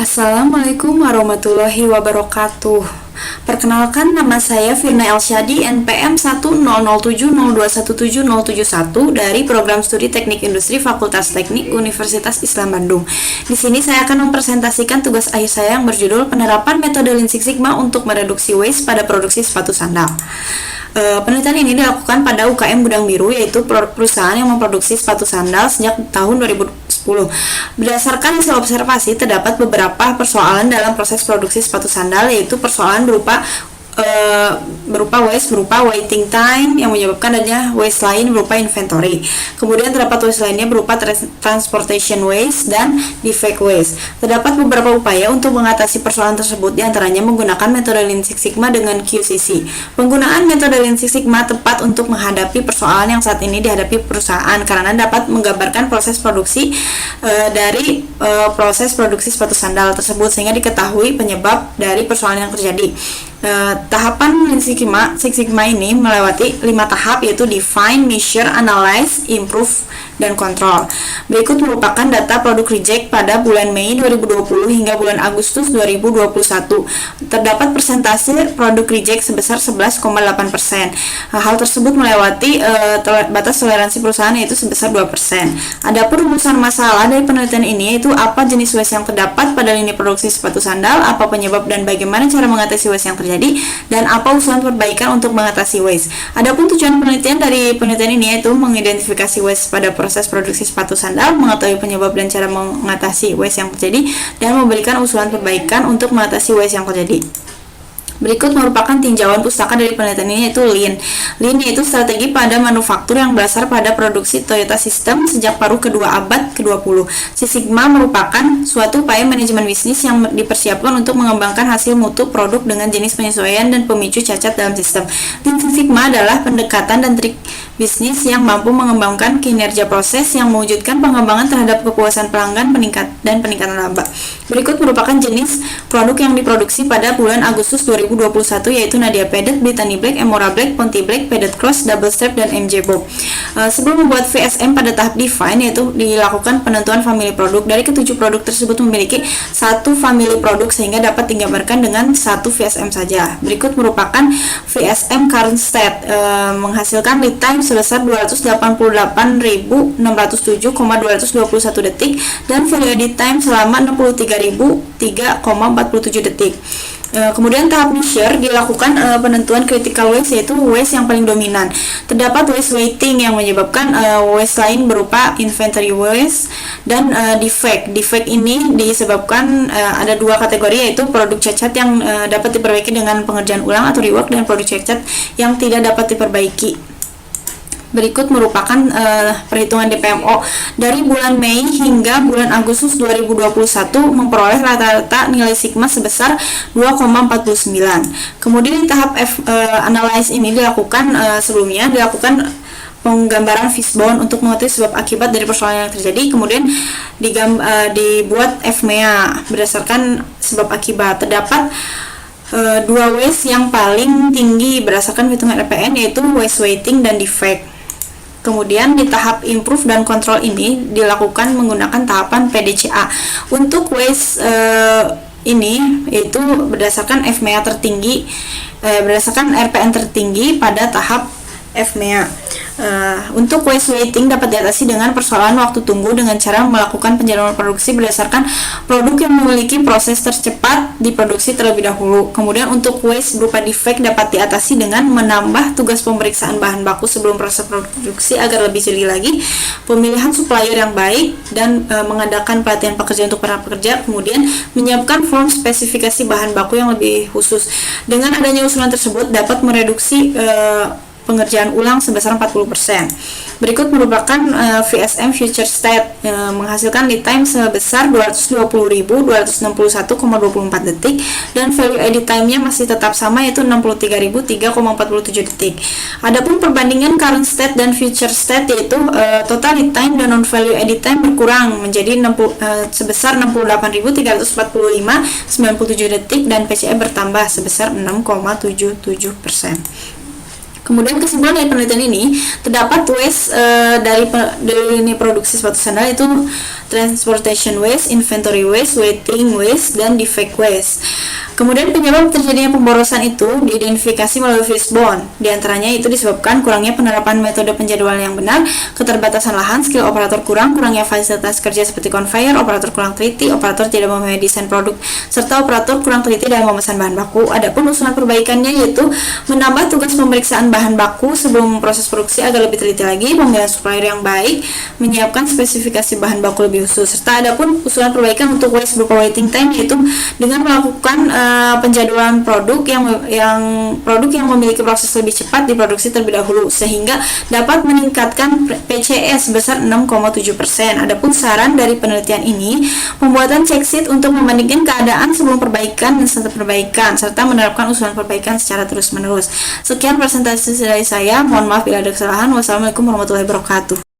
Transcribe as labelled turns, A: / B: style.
A: Assalamualaikum warahmatullahi wabarakatuh. Perkenalkan, nama saya Firna Elsyadi, NPM 10070211771 dari Program Studi Teknik Industri Fakultas Teknik Universitas Islam Bandung. Di sini saya akan mempresentasikan tugas akhir saya yang berjudul Penerapan Metode Lean Six Sigma untuk mereduksi waste pada produksi sepatu sandal. Penelitian ini dilakukan pada UKM Gudang Biru, yaitu perusahaan yang memproduksi sepatu sandal sejak tahun 2010. Berdasarkan hasil observasi, terdapat beberapa persoalan dalam proses produksi sepatu sandal, yaitu persoalan berupa waste berupa waiting time yang menyebabkan adanya waste lain berupa inventory. Kemudian terdapat waste lainnya berupa transportation waste dan defect waste. Terdapat beberapa upaya untuk mengatasi persoalan tersebut, diantaranya menggunakan metode Lean Six Sigma dengan QCC. Penggunaan metode Lean Six Sigma tepat untuk menghadapi persoalan yang saat ini dihadapi perusahaan karena dapat menggambarkan proses produksi dari proses produksi sepatu sandal tersebut sehingga diketahui penyebab dari persoalan yang terjadi. Tahapan Lean Six Sigma ini melewati 5 tahap, yaitu define, measure, analyze, improve, dan control. Berikut merupakan data produk reject pada bulan Mei 2020 hingga bulan Agustus 2021. Terdapat persentase produk reject sebesar 11,8%. Hal tersebut melewati batas toleransi perusahaan, yaitu sebesar 2%. Adapun rumusan masalah dari penelitian ini yaitu apa jenis waste yang terdapat pada lini produksi sepatu sandal, apa penyebab dan bagaimana cara mengatasi waste yang terjadi, dan apa usulan perbaikan untuk mengatasi waste. Adapun tujuan penelitian dari penelitian ini yaitu mengidentifikasi waste pada proses produksi sepatu sandal, mengetahui penyebab dan cara mengatasi waste yang terjadi, dan memberikan usulan perbaikan untuk mengatasi waste yang terjadi. Berikut merupakan tinjauan pustaka dari penelitian ini, yaitu Lean. Lean yaitu strategi pada manufaktur yang berdasar pada produksi Toyota System sejak paruh kedua abad ke-20. Six Sigma merupakan suatu upaya manajemen bisnis yang dipersiapkan untuk mengembangkan hasil mutu produk dengan jenis penyesuaian dan pemicu cacat dalam sistem. Lean Six Sigma adalah pendekatan dan trik bisnis yang mampu mengembangkan kinerja proses yang mewujudkan pengembangan terhadap kepuasan pelanggan dan peningkatan laba. Berikut merupakan jenis produk yang diproduksi pada bulan Agustus 2021, yaitu Nadia Padded, Brittany Black, Emora Black, Ponti Black, Padded Cross, Double Strap, dan MJ Bob. Sebelum membuat VSM pada tahap define, yaitu dilakukan penentuan family produk. Dari ketujuh produk tersebut memiliki satu family produk sehingga dapat digambarkan dengan satu VSM saja. Berikut merupakan VSM current state, menghasilkan lead time sebesar 288.607,221 detik dan value edit time selama 63.003,47 detik. Kemudian tahap measure dilakukan penentuan critical waste, yaitu waste yang paling dominan. Terdapat waste weighting yang menyebabkan waste lain berupa inventory waste dan defect. Defect ini disebabkan ada dua kategori, yaitu produk cacat yang dapat diperbaiki dengan pengerjaan ulang atau rework, dan produk cacat yang tidak dapat diperbaiki. Berikut merupakan perhitungan DPMO dari bulan Mei hingga bulan Agustus 2021 memperoleh rata-rata nilai sigma sebesar 2,49. Kemudian di tahap analyze ini sebelumnya dilakukan penggambaran fishbone untuk mengetahui sebab akibat dari persoalan yang terjadi. Kemudian dibuat FMEA berdasarkan sebab akibat. Terdapat dua waste yang paling tinggi berdasarkan hitungan RPN, yaitu waste weighting dan defect. Kemudian di tahap improve dan control ini dilakukan menggunakan tahapan PDCA. Untuk waste ini yaitu berdasarkan FMEA tertinggi, berdasarkan RPN tertinggi pada tahap FMEA. Untuk waste weighting dapat diatasi dengan persoalan waktu tunggu dengan cara melakukan penjadwalan produksi berdasarkan produk yang memiliki proses tercepat diproduksi terlebih dahulu. Kemudian untuk waste berupa defect dapat diatasi dengan menambah tugas pemeriksaan bahan baku sebelum proses produksi agar lebih jeli lagi, pemilihan supplier yang baik, dan mengadakan pelatihan pekerja untuk para pekerja. Kemudian menyiapkan form spesifikasi bahan baku yang lebih khusus. Dengan adanya usulan tersebut dapat mereduksi pengerjaan ulang sebesar 40%. Berikut merupakan VSM future state, menghasilkan lead time sebesar 220.261,24 detik dan value edit time-nya masih tetap sama, yaitu 63.003,47 detik. Adapun perbandingan current state dan future state, yaitu total lead time dan non value edit time berkurang menjadi sebesar 68.345,97 detik dan PCE bertambah sebesar 6,77%. Kemudian kesimpulan dari penelitian ini, terdapat waste dari lini produksi sepatu sandal itu transportation waste, inventory waste, waiting waste, dan defect waste. Kemudian penyebab terjadinya pemborosan itu diidentifikasi melalui Fishbone. Di antaranya itu disebabkan kurangnya penerapan metode penjadwalan yang benar, keterbatasan lahan, skill operator kurang, kurangnya fasilitas kerja seperti conveyor, operator kurang teliti, operator tidak memahami desain produk, serta operator kurang teliti dalam memesan bahan baku. Adapun usulan perbaikannya yaitu menambah tugas pemeriksaan bahan baku sebelum proses produksi agar lebih teliti lagi, pemilihan supplier yang baik, menyiapkan spesifikasi bahan baku lebih khusus, serta adapun usulan perbaikan untuk waste berupa waiting time yaitu dengan melakukan penjadwalan produk yang memiliki proses lebih cepat diproduksi terlebih dahulu sehingga dapat meningkatkan PCS sebesar 6,7%. Adapun saran dari penelitian ini, pembuatan check sheet untuk membandingkan keadaan sebelum perbaikan dan setelah perbaikan serta menerapkan usulan perbaikan secara terus-menerus. Sekian presentasi dari saya. Mohon maaf bila ada kesalahan. Wassalamualaikum warahmatullahi wabarakatuh.